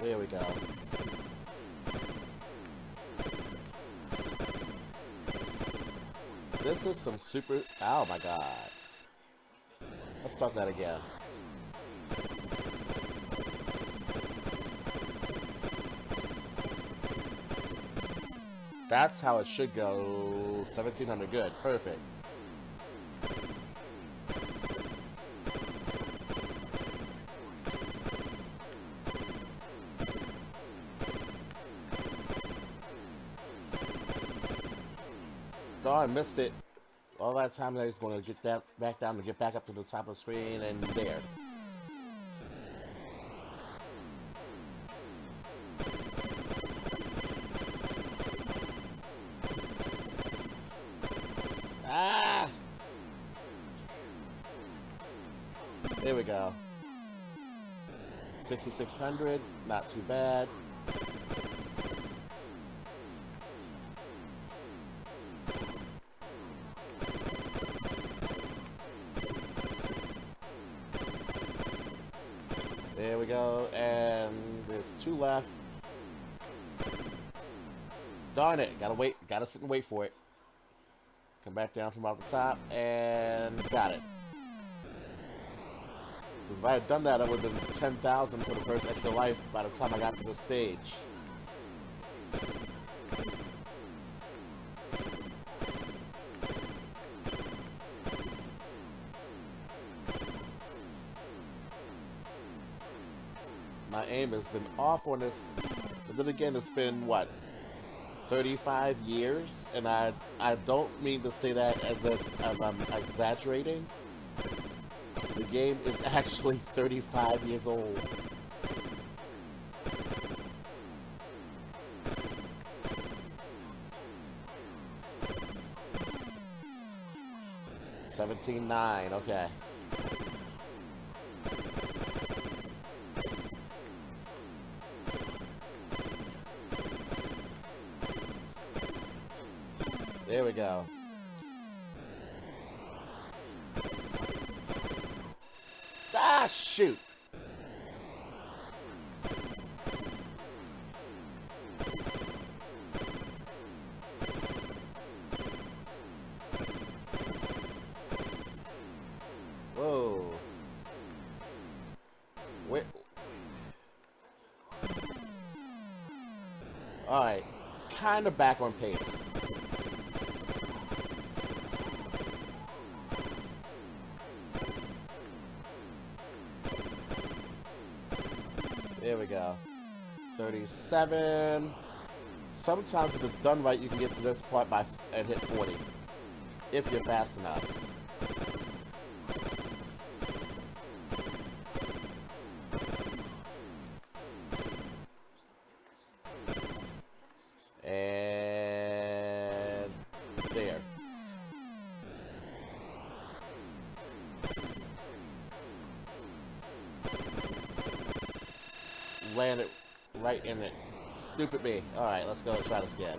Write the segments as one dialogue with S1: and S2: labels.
S1: There we go. This is some super... Oh my god. Let's start that again. That's how it should go. 1700, good, perfect. Darn, missed it. All that time that he's going to get that back down to get back up to the top of the screen, and there. Ah! There we go. 6,600, not too bad. There we go, and there's 2 left. Darn it, gotta wait, gotta sit and wait for it. Come back down from off the top, and got it. So if I had done that, I would have been 10,000 for the first extra life by the time I got to the stage. My aim has been off on this, but then again, it's been, what, 35 years? And I don't mean to say that as I'm exaggerating. The game is actually 35 years old. $17,900, okay. There we go. Ah, shoot! Whoa. Wait. Alright. Kinda back on pace. There we go. 37. Sometimes if it's done right, you can get to this part and hit 40. If you're fast enough. And there. Land it right in it. Stupid me. Alright, let's go and try this again.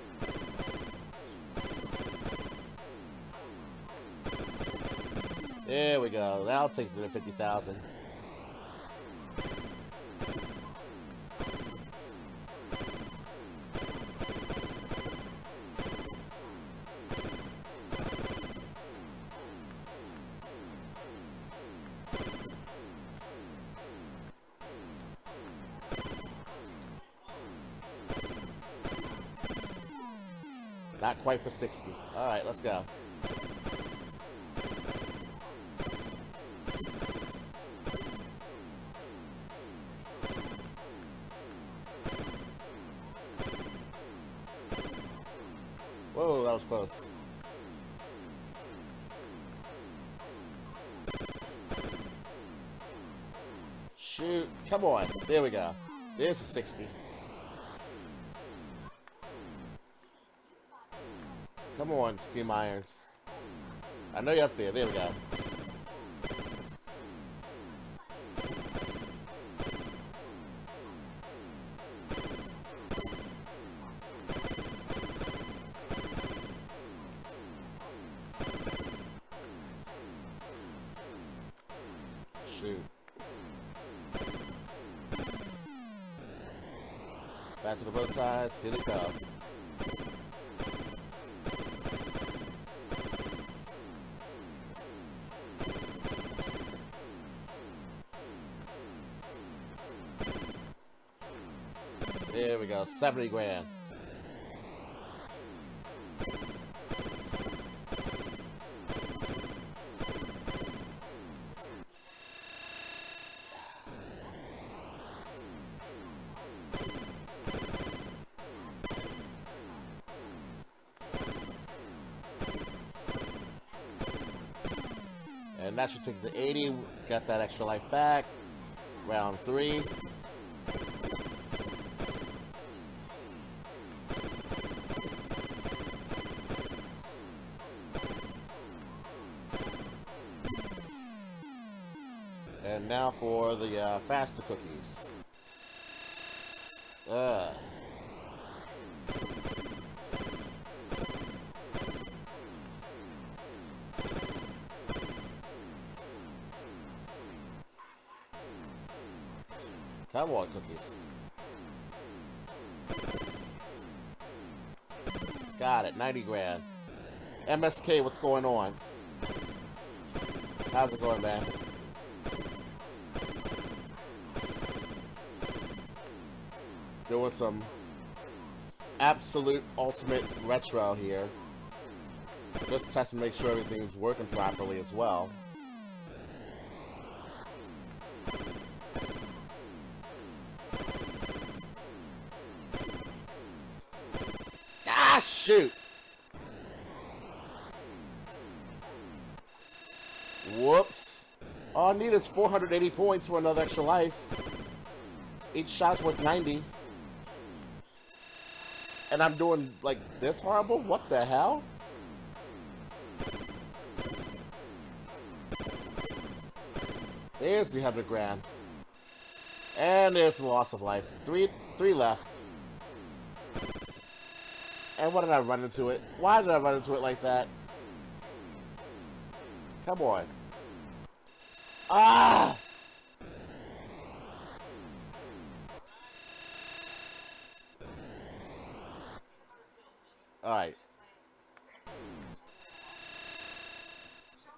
S1: There we go. That'll take it to 50,000. Not quite for 60. Alright, let's go. Whoa, that was close. Shoot. Come on. There we go. There's a 60. Come on, Steam Irons. I know you're up there. There we go. Shoot. Back to the bow ties. Here they come. There we go. 70 grand. And that should take the 80. Got that extra life back. Round 3. And now for the faster cookies. Come on, cookies. Got it, 90 grand. MSK, what's going on? How's it going, man? Doing some absolute ultimate retro here. Just testing to make sure everything's working properly as well. Ah, shoot! Whoops. All I need is 480 points for another extra life. Each shot's worth 90. And I'm doing, like, this horrible? What the hell? There's the 100 grand. And there's the loss of life. Three left. And what did I run into it? Why did I run into it like that? Come on. Ah! Alright.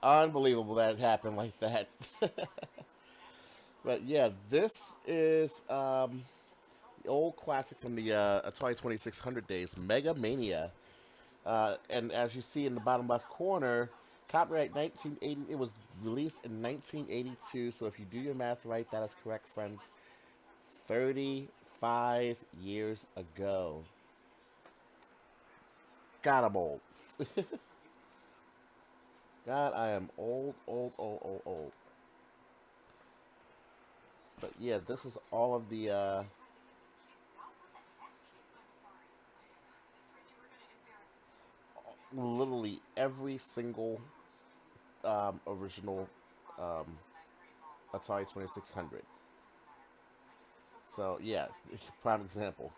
S1: Unbelievable that it happened like that. But yeah, this is the old classic from the Atari 2600 days, Mega Mania. And as you see in the bottom left corner, copyright 1980, it was released in 1982, so if you do your math right, that is correct, friends. 35 years ago. God, I'm old. God, I am old. But yeah, this is all of the literally every single original Atari 2600. So yeah, prime example.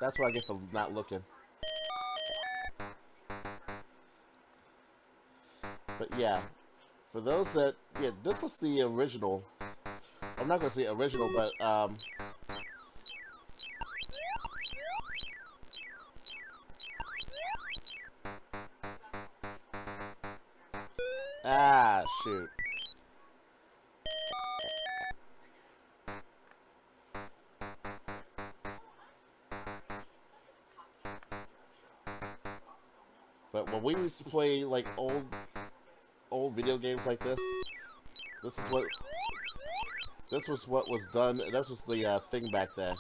S1: That's what I get for not looking. But yeah, for those that, yeah, this was the original. I'm not going to say original, but ah, shoot. But when we used to play like old video games like this was what was done. That was the thing back then.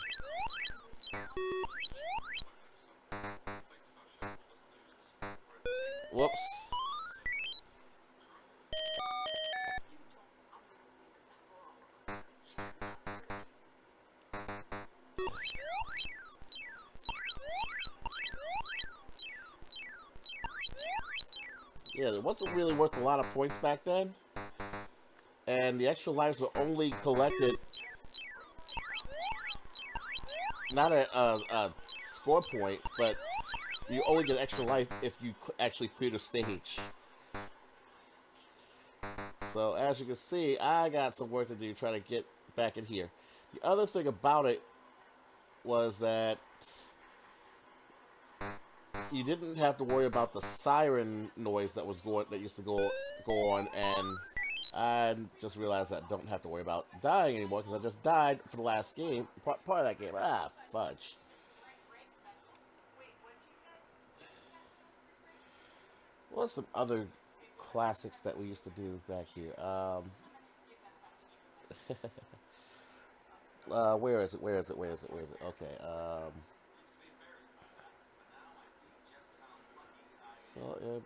S1: Whoops. Yeah, it wasn't really worth a lot of points back then. And the extra lives were only collected not at a score point, but You only get extra life if you actually clear the stage. So as you can see, I got some work to do trying to get back in here. The other thing about it was that you didn't have to worry about the siren noise that used to go on, and I just realized that I don't have to worry about dying anymore because I just died for the last game, part of that game. Ah, fudge. What's some other classics that we used to do back here? Where is it? Where is it? Where is it? Where is it? Okay. So,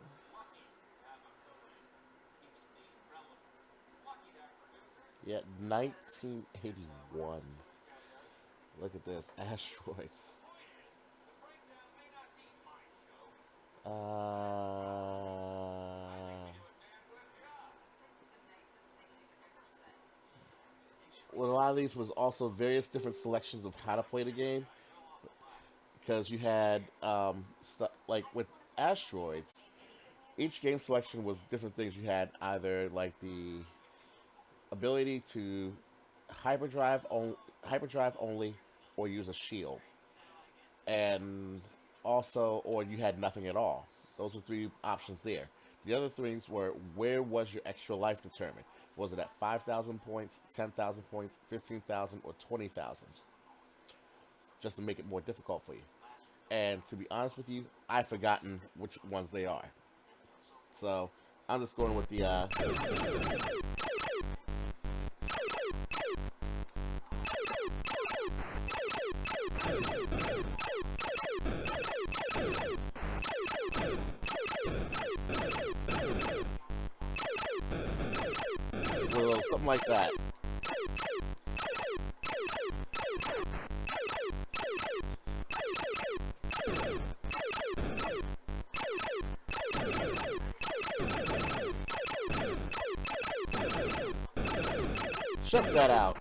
S1: yeah, 1981. Look at this, asteroids. Well, a lot of these was also various different selections of how to play the game, because you had stuff like with asteroids. Each game selection was different things. You had either like the ability to hyperdrive only, or use a shield, and also, or you had nothing at all. Those were three options there. The other things were, where was your extra life determined? Was it at 5,000 points, 10,000 points, 15,000, or 20,000? Just to make it more difficult for you. And to be honest with you, I've forgotten which ones they are. So I'm just going with the something like that. Check that out.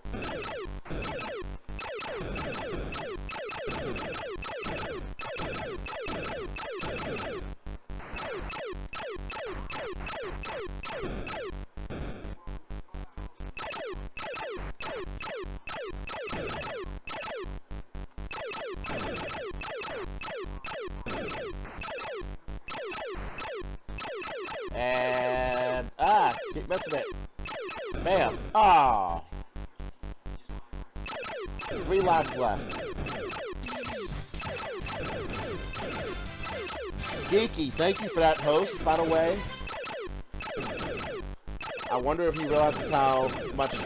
S1: And keep missing it. Bam. Ah. 3 lives left. Geeky, thank you for that host, by the way. I wonder if he realizes how much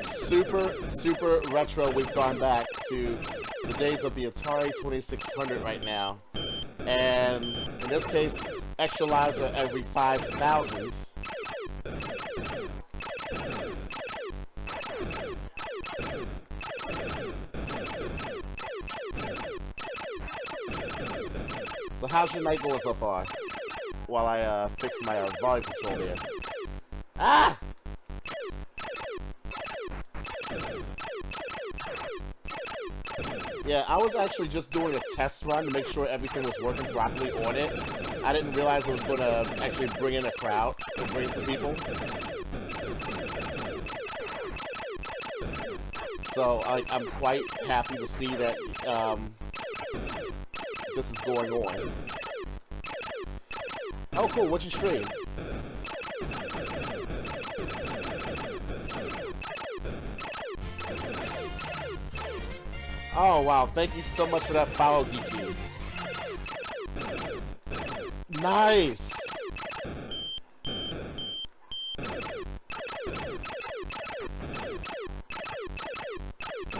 S1: super retro we've gone back to the days of the Atari 2600 right now. And in this case, extra lives are every 5,000. So how's your night going so far? While I fix my volume control there. Ah! Yeah, I was actually just doing a test run to make sure everything was working properly on it. I didn't realize it was going to actually bring in a crowd and bring some people. So I'm quite happy to see that this is going on. Oh, cool. What's your stream? Oh, wow. Thank you so much for that follow, Geeky. Nice!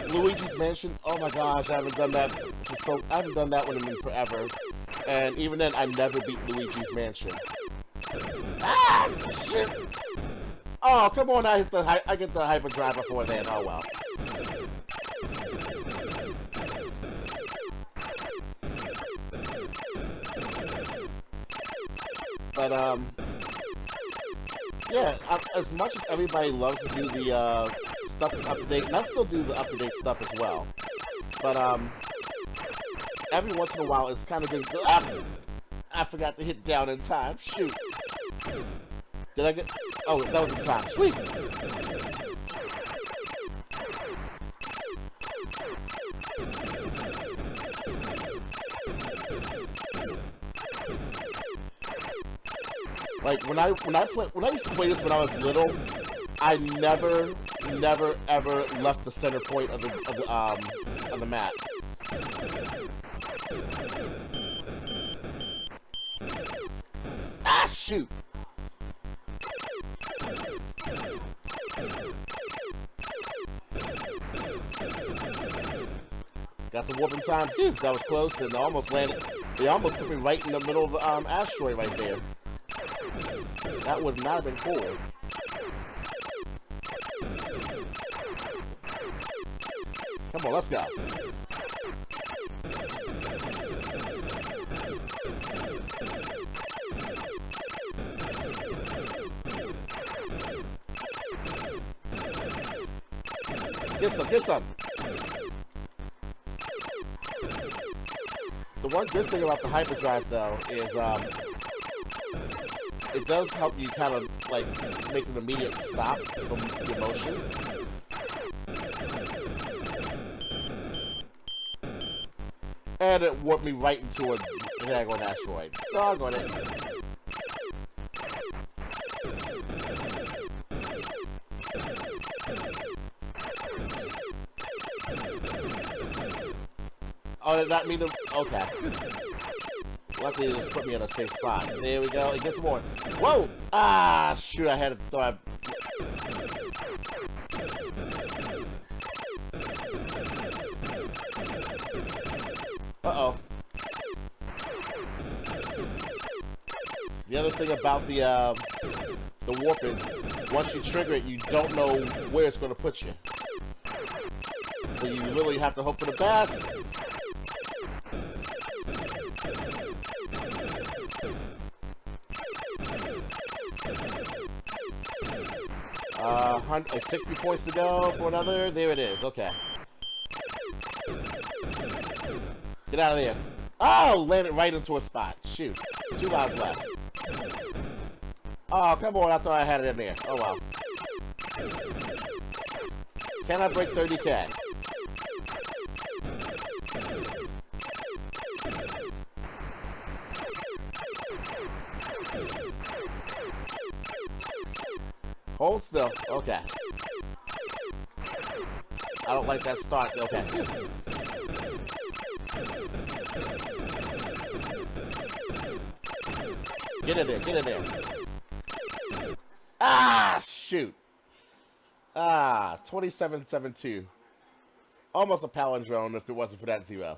S1: Luigi's Mansion? Oh my gosh, I haven't done that I haven't done that one in forever. And even then, I never beat Luigi's Mansion. Ah! Shit! Oh, come on, I get the hyperdrive before then. Oh, well. But, yeah, as much as everybody loves to do the, stuff that's up to date, and I still do the up to date stuff as well. But, every once in a while, it's kind of good. Ah! I forgot to hit down in time. Shoot. Did I get... Oh, that was in time. Sweet. Like, when I used to play this when I was little, I never ever left the center point of the map. Ah, shoot! Got the warp in time. Phew, that was close, and almost landed. They almost put me right in the middle of the asteroid right there. That would not have been cool. Come on, let's go. Get some, get some. The one good thing about the hyperdrive, though, is it does help you kind of like make an immediate stop from your motion. And it warped me right into a daggone asteroid. Doggone it. Oh, did that mean to... Okay. Luckily, it just put me in a safe spot. There we go. It gets more. Whoa! Ah, shoot. I had to throw it. Uh-oh. The other thing about the warp is, once you trigger it, you don't know where it's going to put you. So you literally have to hope for the best. 60 points to go for another. There it is. Okay. Get out of there. Oh, landed right into a spot. Shoot. 2 lives left. Oh, come on. I thought I had it in there. Oh, well. Can I break 30K? Hold still. Okay. I don't like that start. Okay. Get in there. Get in there. Ah, shoot. Ah, 2772. Almost a palindrome if it wasn't for that 0.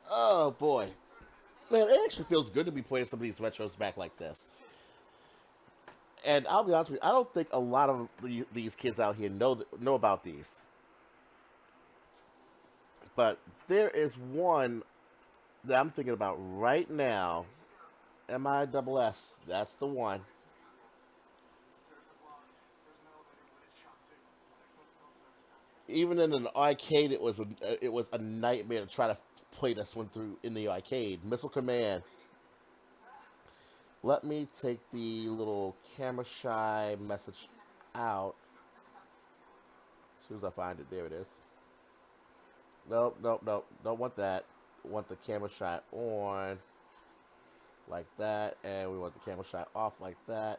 S1: Oh, boy. Man, it actually feels good to be playing some of these retros back like this. And I'll be honest with you, I don't think a lot of these kids out here know about these. But there is one that I'm thinking about right now. MISS. That's the one. Even in an arcade, it was a nightmare to try to play this one through in the arcade. Missile Command. Let me take the little camera shy message out. As soon as I find it, there it is. Nope, nope, nope. Don't want that. Want the camera shot on like that, and we want the camera shot off like that.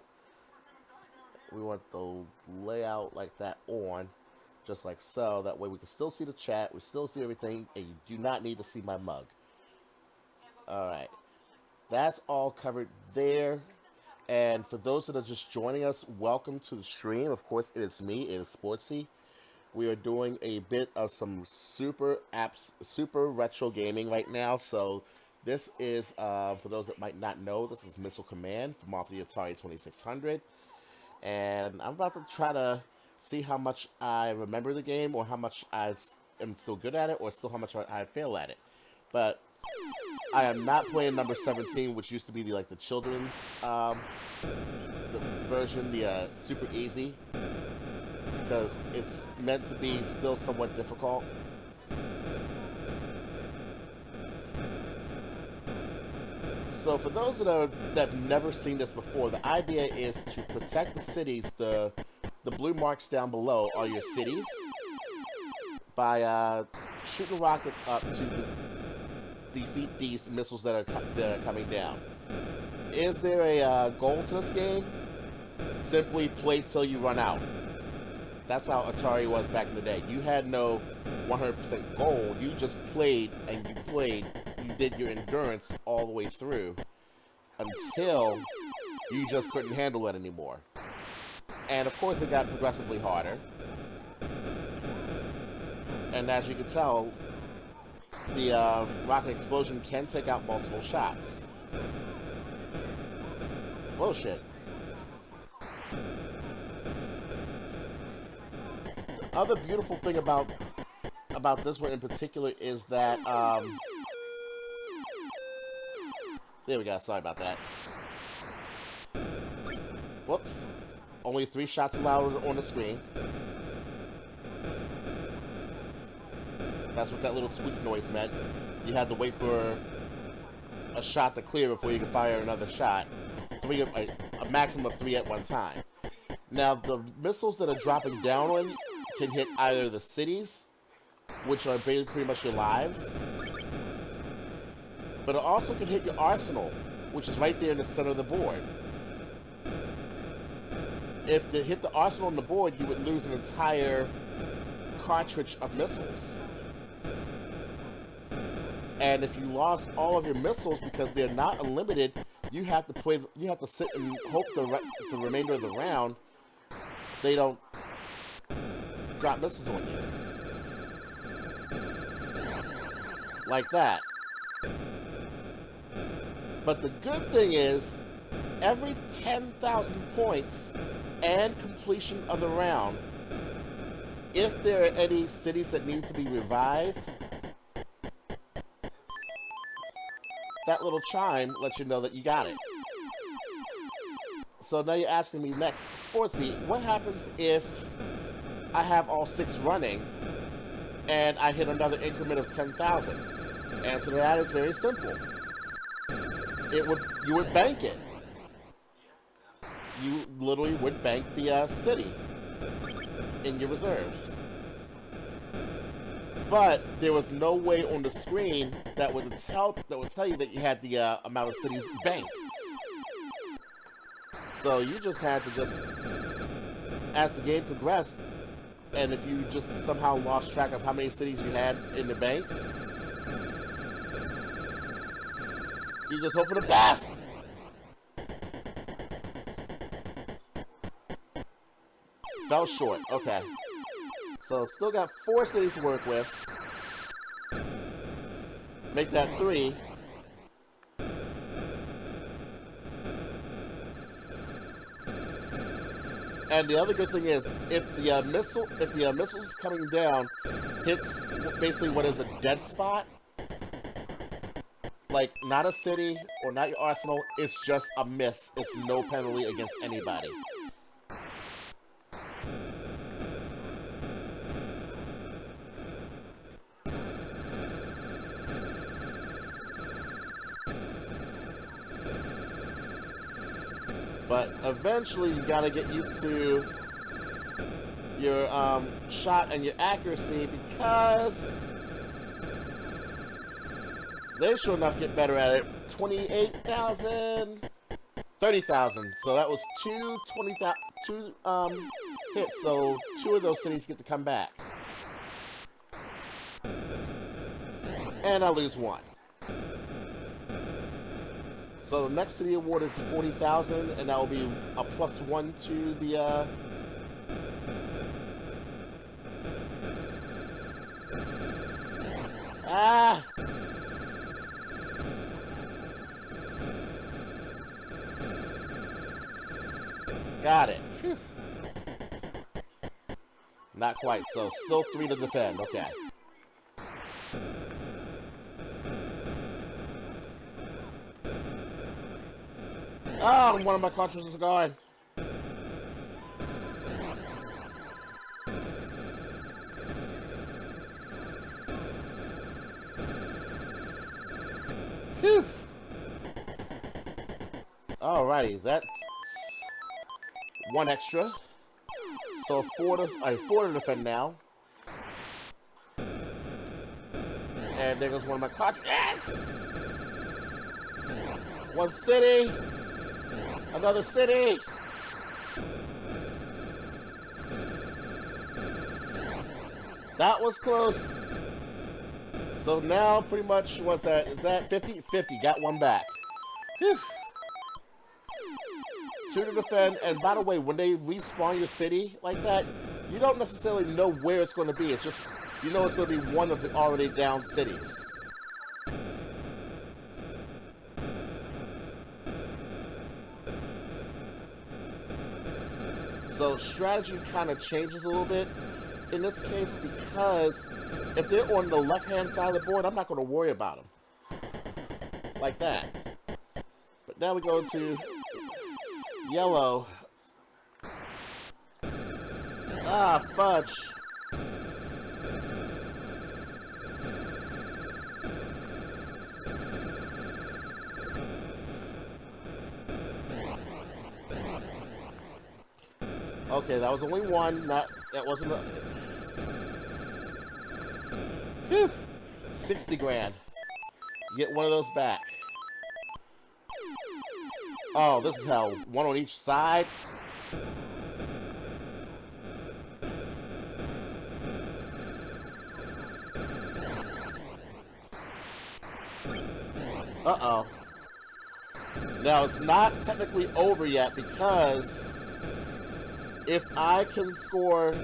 S1: We want the layout like that on, just like so. That way we can still see the chat, we still see everything, and you do not need to see my mug. Alright. That's all covered there. And for those that are just joining us, welcome to the stream. Of course, it is me, it is Sportsy. We are doing a bit of some super retro gaming right now. So this is, for those that might not know, this is Missile Command from off the Atari 2600. And I'm about to try to see how much I remember the game, or how much I am still good at it, or still how much I fail at it. But I am not playing number 17, which used to be the children's the version, the super easy, because it's meant to be still somewhat difficult. So for those that have never seen this before, the idea is to protect the cities. The blue marks down below are your cities by shooting rockets up to defeat these missiles that are coming down. Is there a goal to this game? Simply play till you run out. That's how Atari was back in the day. You had no 100% goal. You just played and you played. You did your endurance all the way through until you just couldn't handle it anymore. And of course, it got progressively harder. And as you can tell, the rocket explosion can take out multiple shots. Bullshit. The other beautiful thing about this one in particular is that there we go. Sorry about that. Whoops. Only 3 shots allowed on the screen. That's what that little squeak noise meant. You had to wait for a shot to clear before you could fire another shot. A maximum of 3 at one time. Now, the missiles that are dropping down on you can hit either the cities, which are pretty much your lives, but it also can hit your arsenal, which is right there in the center of the board. If they hit the arsenal on the board, you would lose an entire cartridge of missiles. And if you lost all of your missiles because they're not unlimited, you have to sit and hope the remainder of the round they don't drop missiles on you. Like that. But the good thing is, every 10,000 points and completion of the round, if there are any cities that need to be revived, that little chime lets you know that you got it. So now you're asking me next, Sportsy, what happens if I have all 6 running and I hit another increment of 10,000? Answer to that is very simple. You would bank it. You literally would bank the city in your reserves. But there was no way on the screen that would tell you that you had the amount of cities banked. So you just had to as the game progressed, and if you just somehow lost track of how many cities you had in the bank, you just hope for the best. Fell short. Okay. So still got 4 cities to work with. Make that 3. And the other good thing is, if the missiles coming down hits basically what is a dead spot, like not a city or not your arsenal, it's just a miss. It's no penalty against anybody. But eventually you gotta get used to your shot and your accuracy, because they sure enough get better at it. 28,000, 30,000. So that was 2 hits. So 2 of those cities get to come back. And I lose 1. So the next city award is 40,000, and that will be a +1 to the Got it. Whew. Not quite, so still 3 to defend, okay. Oh, one of my cartridges is gone. Phew. Alrighty, that's one extra. So four to defend now. And there goes one of my cartridges. Yes! One city. Another city. That was close. So now pretty much, what's that? Is that 50? 50. Got one back. Whew. Two to defend. And by the way, when they respawn your city like that, you don't necessarily know where it's going to be. It's just, you know it's going to be one of the already down cities. So strategy kind of changes a little bit in this case, because if they're on the left-hand side of the board, I'm not going to worry about them. Like that. But now we go to yellow. Ah, fudge. Okay, that was only one. That wasn't a... Whew. 60 grand. Get one of those back. Oh, this is hell. One on each side. Uh-oh. Now, it's not technically over yet, because if I can score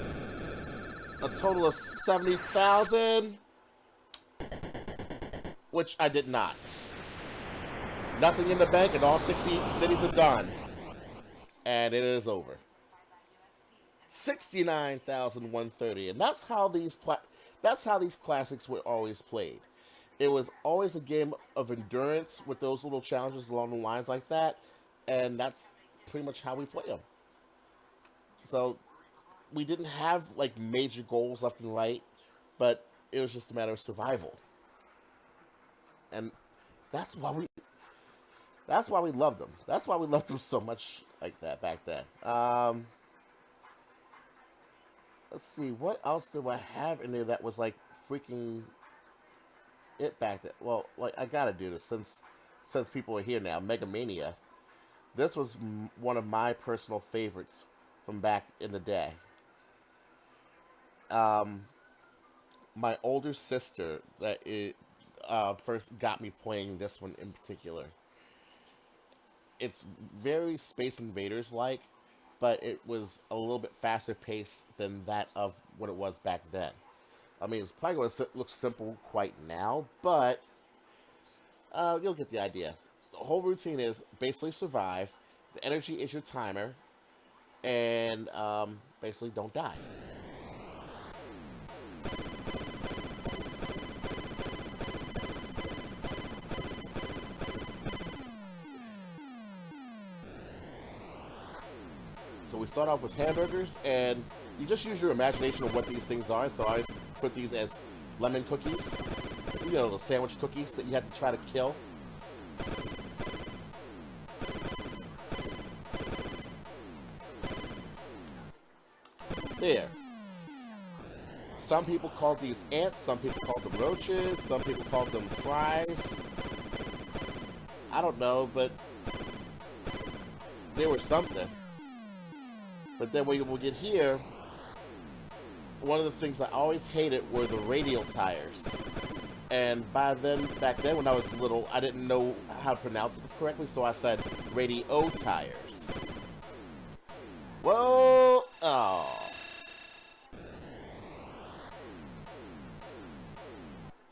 S1: a total of 70,000, which I did not. Nothing in the bank, and all 60 cities are done. And it is over. 69,130, and that's how these classics were always played. It was always a game of endurance with those little challenges along the lines like that, and that's pretty much how we play them. So we didn't have like major goals left and right, but it was just a matter of survival. And that's why we loved them. That's why we loved them so much like that back then. Let's see, what else do I have in there that was like freaking it back then? Well, like, I gotta do this since people are here now. Mega Mania. This was one of my personal favorites from back in the day. My older sister first got me playing this one in particular. It's very Space Invaders like, but it was a little bit faster paced than that of what it was back then. I mean, it's probably going to look simple quite now, but you'll get the idea. The whole routine is basically survive. The energy is your timer, and basically don't die. So we start off with hamburgers, and you just use your imagination of what these things are. So I put these as lemon cookies. You know, the sandwich cookies that you have to try to kill. There. Some people call these ants, some people call them roaches, some people call them fries. I don't know, but they were something. But then when we get here, one of the things I always hated were the radial tires. And back then when I was little, I didn't know how to pronounce it correctly, so I said radio tires. Whoa! Oh.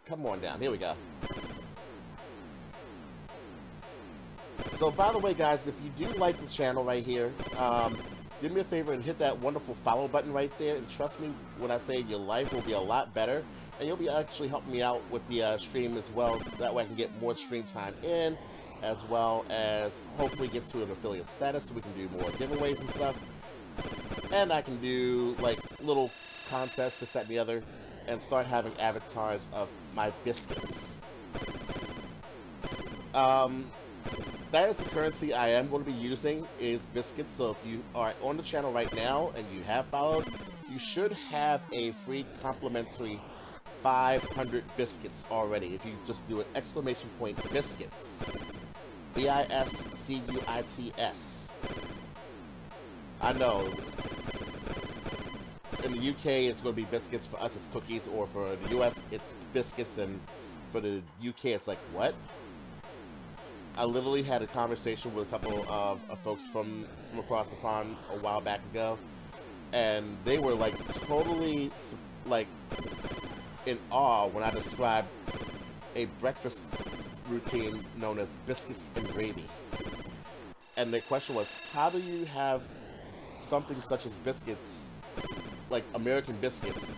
S1: Come on down. Here we go. So, by the way, guys, if you do like this channel right here, do me a favor and hit that wonderful follow button right there. And trust me when I say your life will be a lot better. And you'll be actually helping me out with the stream as well. That way I can get more stream time in, as well as hopefully get to an affiliate status so we can do more giveaways and stuff. And I can do, like, little contests, this, that, and the other, and start having avatars of my biscuits. that is the currency I am going to be using, is biscuits. So if you are on the channel right now and you have followed, you should have a free complimentary 500 biscuits already. If you just do an exclamation point biscuits. BISCUITS. I know. In the UK, it's going to be biscuits. For us, it's cookies. Or for the US, it's biscuits. And for the UK, it's like, what? I literally had a conversation with a couple of folks from across the pond a while back ago. And they were, like, totally, like, in awe when I described a breakfast routine known as biscuits and gravy. And their question was, how do you have something such as biscuits, like American biscuits,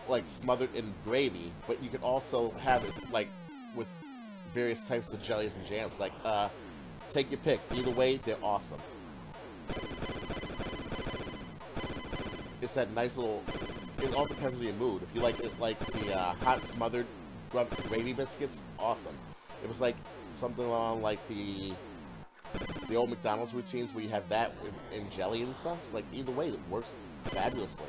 S1: like smothered in gravy, but you can also have it like with various types of jellies and jams? Like, take your pick. Either way, they're awesome. It's that nice little, it all depends on your mood. If you like it like the hot smothered gravy biscuits, awesome. It was like something along like the old McDonald's routines where you have that in jelly and stuff. Like, either way, it works fabulously.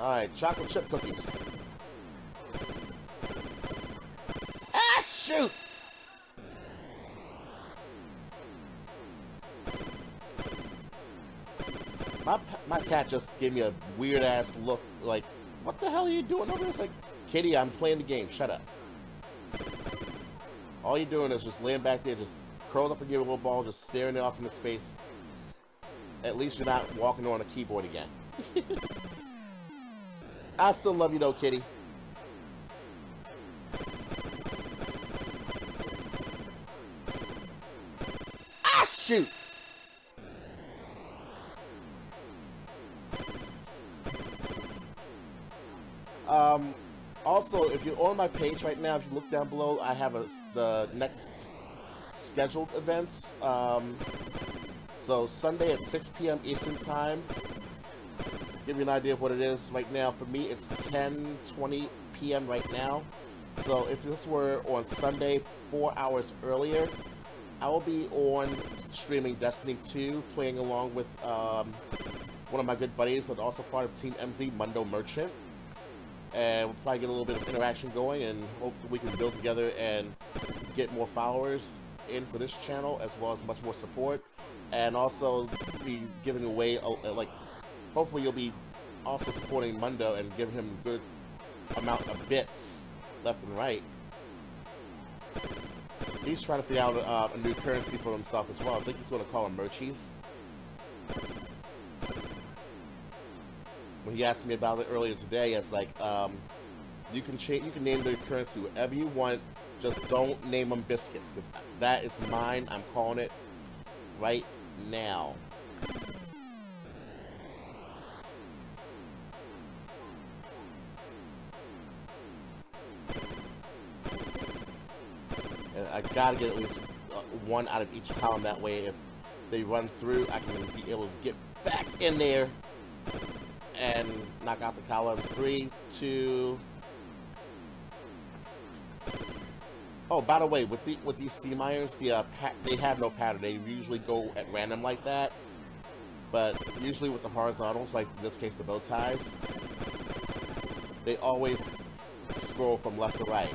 S1: Alright, chocolate chip cookies. Ah, shoot! My cat just gave me a weird-ass look, like, what the hell are you doing over there? It's like, kitty, I'm playing the game, shut up. All you're doing is just laying back there, just curled up in your little ball, just staring it off into space. At least you're not walking on a keyboard again. I still love you though, kitty. Ah, shoot! Also, if you're on my page right now, if you look down below, I have the next scheduled events. So Sunday at 6 p.m. Eastern Time. Give you an idea of what it is right now. For me, it's 10:20 p.m. right now. So if this were on Sunday, 4 hours earlier, I will be on streaming Destiny 2, playing along with one of my good buddies and also part of Team MZ, Mundo Merchant. And we'll probably get a little bit of interaction going, and hope we can build together and get more followers in for this channel, as well as much more support, and also be giving away like, hopefully you'll be also supporting Mundo and giving him a good amount of bits left and right. He's trying to figure out a new currency for himself as well. I think he's going to call them Merchies. When he asked me about it earlier today, it's like, you can name the currency whatever you want, just don't name them biscuits, because that is mine. I'm calling it right now. And I gotta get at least one out of each column, that way if they run through, I can be able to get back in there and knock out the column. 3, 2. Oh, by the way, with these steam irons, they have no pattern. They usually go at random like that. But usually with the horizontals, like in this case the bow ties, they always scroll from left to right.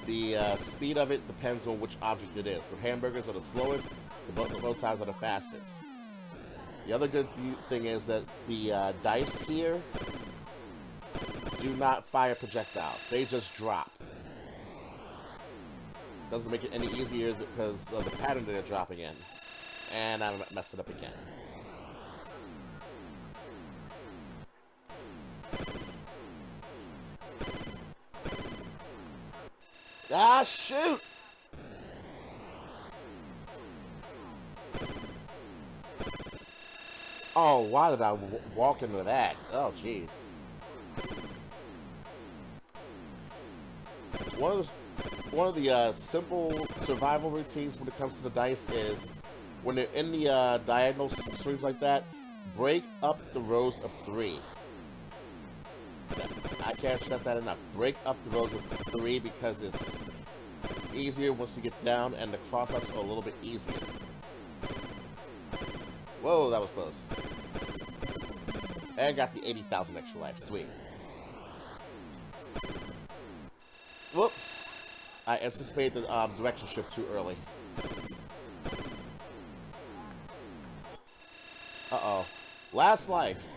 S1: The speed of it depends on which object it is. The hamburgers are the slowest. The bow ties are the fastest. The other good thing is that the dice here do not fire projectiles. They just drop. Doesn't make it any easier because of the pattern that they're dropping in. And I messed it up again. Ah, shoot! Oh, why did I walk into that? Oh, jeez. One of the simple survival routines when it comes to the dice is when they're in the diagonal streams like that, break up the rows of 3. I can't stress that enough. Break up the rows of 3 because it's easier once you get down, and the cross-ups are a little bit easier. Whoa, that was close. And got the 80,000 extra life. Sweet. Whoops. I anticipated the direction shift too early. Uh-oh. Last life.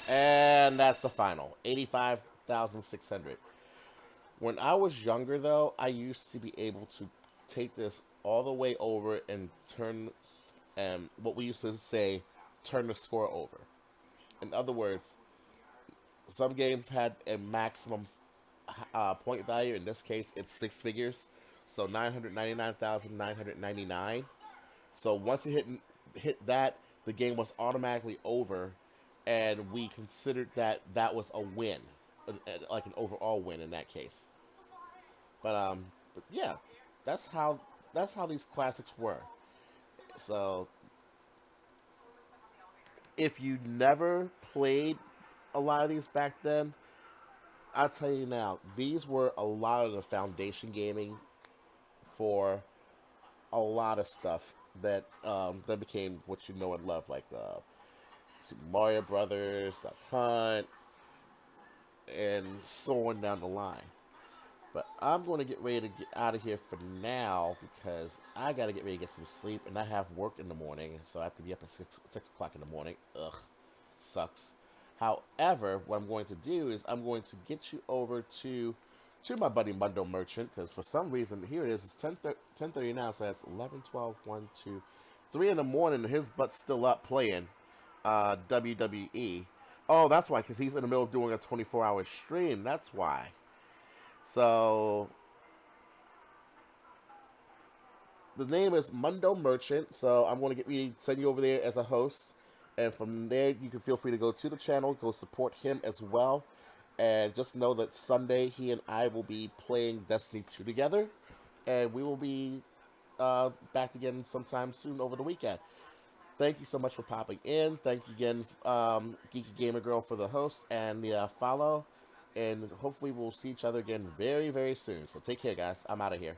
S1: And that's the final. 85,600. When I was younger, though, I used to be able to take this all the way over and turn, what we used to say, turn the score over. In other words, some games had a maximum point value. In this case, it's 6 figures. So 999,999. So once it hit that, the game was automatically over, and we considered that was a win, like an overall win in that case. But yeah, that's how these classics were. So if you never played a lot of these back then, I'll tell you now, these were a lot of the foundation gaming for a lot of stuff that that became what you know and love, like Super Mario Brothers, Duck Hunt, and so on down the line. But I'm going to get ready to get out of here for now because I got to get ready to get some sleep, and I have work in the morning, so I have to be up at 6 o'clock in the morning. Ugh, sucks. However, what I'm going to do is I'm going to get you over to my buddy Mundo Merchant, because for some reason, here it is, it's 10:30 now, so that's 11, 12, 1, 2, 3 in the morning, and his butt's still up playing WWE. Oh, that's why, because he's in the middle of doing a 24-hour stream, that's why. So, the name is Mundo Merchant, so I'm going to send you over there as a host, and from there, you can feel free to go to the channel, go support him as well. And just know that Sunday, he and I will be playing Destiny 2 together. And we will be back again sometime soon over the weekend. Thank you so much for popping in. Thank you again, Geeky Gamer Girl, for the host and the follow. And hopefully we'll see each other again very, very soon. So take care, guys. I'm out of here.